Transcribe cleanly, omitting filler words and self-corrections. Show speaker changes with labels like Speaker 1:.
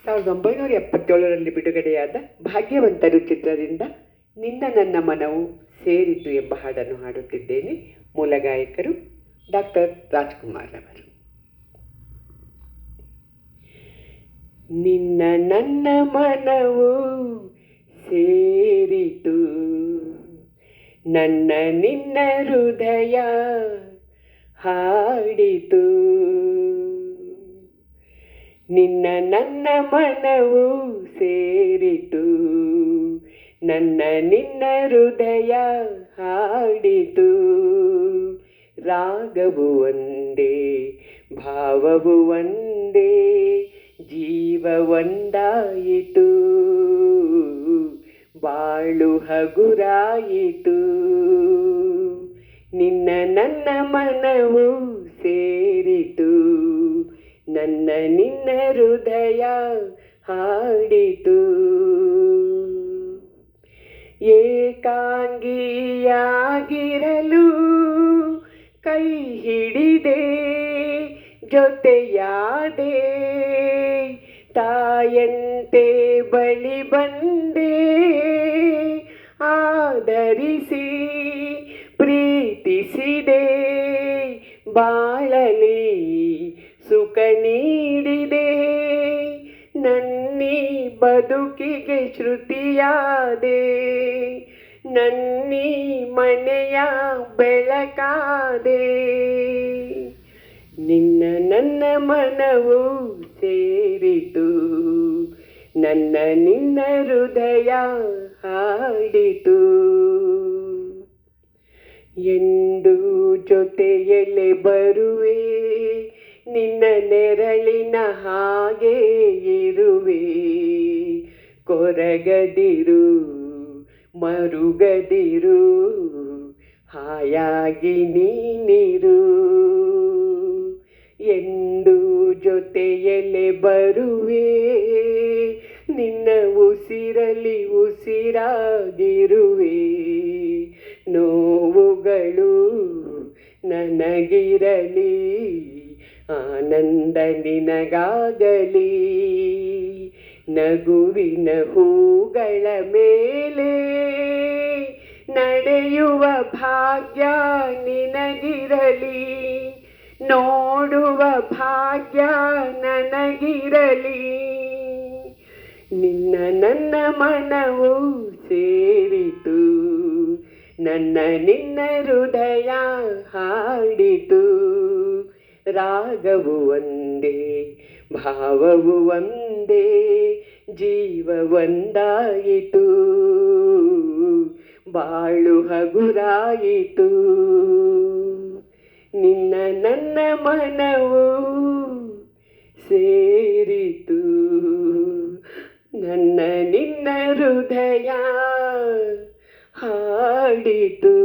Speaker 1: 1977ರಲ್ಲಿ ಬಿಡುಗಡೆಯಾದ ಭಾಗ್ಯವಂತರು ಚಿತ್ರದಿಂದ ನಿನ್ನ ನನ್ನ ಮನವು ಸೇರಿತು ಎಂಬ ಹಾಡನ್ನು ಹಾಡುತ್ತಿದ್ದೇನೆ. ಮೂಲ ಗಾಯಕರು ಡಾಕ್ಟರ್ ರಾಜ್ಕುಮಾರ್ ಅವರು. ನಿನ್ನ ನನ್ನ ಮನವು ಸೇರಿತು, ನನ್ನ ನಿನ್ನ ಹೃದಯ ಹಾಡಿತು. ನಿನ್ನ ನನ್ನ ಮನವು ಸೇರಿತು, ನನ್ನ ನಿನ್ನ ಹೃದಯ ಹಾಡಿತು. ರಾಗವು ಒಂದೇ, ಭಾವವು ಒಂದೇ, ಜೀವ ಒಂದಾಯಿತು, ಬಾಳು ಹಗುರಾಯಿತು. ನಿನ್ನ ನನ್ನ ಮನವು ಸೇರಿತು, ನನ್ನ ನಿನ್ನ ಹೃದಯ ಹಾಡಿತು. ಏಕಾಂಗಿಯಾಗಿರಲು ಕೈ ಹಿಡಿದೆ, ಜೊತೆಯಾದೆ, ತಾಯಂತೆ ಬಳಿ ಬಂದೆ, ಆದರಿಸಿ ಪ್ರೀತಿಸಿದೆ, ಬಾಳಲಿ ಸುಖ ನೀಡಿದೆ. ನನ್ನಿ ಬದುಕಿಗೆ ಶ್ರುತಿಯಾದೆ, ನನ್ನಿ ಮನೆಯ ಬೆಳಕಾದೆ. ನಿನ್ನ ನನ್ನ ಮನವು ಸೇರಿತು, ನನ್ನ ನಿನ್ನ ಹೃದಯ ಹಾಡಿತು. ಎಂದು ಜೊತೆಯಲ್ಲೇ ಬರುವೆ, ನಿನ್ನ ನೆರಳಿನ ಹಾಗೆ ಇರುವೆ. ಕೊರಗದಿರು, ಮರುಗದಿರು, ಹಾಯಾಗಿ ನೀನಿರು. ಎಂದು ಜೊತೆಯಲ್ಲೇ ಬರುವೆ, ನಿನ್ನ ಉಸಿರಲಿ ಉಸಿರಾಗಿರುವೆ. ನೋವುಗಳು ನನಗಿರಲಿ, ಆನಂದ ನಿನಗಾಗಲಿ. ನಗುವಿನ ಹೂಗಳ ಮೇಲೆ ನಡೆಯುವ ಭಾಗ್ಯ ನಿನಗಿರಲಿ, ನೋಡುವ ಭಾಗ್ಯ ನನಗಿರಲಿ. ನಿನ್ನ ನನ್ನ ಮನವು ಸೇರಿತು, ನನ್ನ ನಿನ್ನ ಹೃದಯ ಹಾಡಿತು. ರಾಗವು ಒಂದೇ, ಭಾವವು ಒಂದೇ, ಜೀವ ಒಂದಾಯಿತು, ಬಾಳು ಹಗುರಾಯಿತು. ನಿನ್ನ ನನ್ನ ಮನವು ಸೇರಿತು, ನನ್ನ ನಿನ್ನ ಹೃದಯ ಹಾಡಿತು.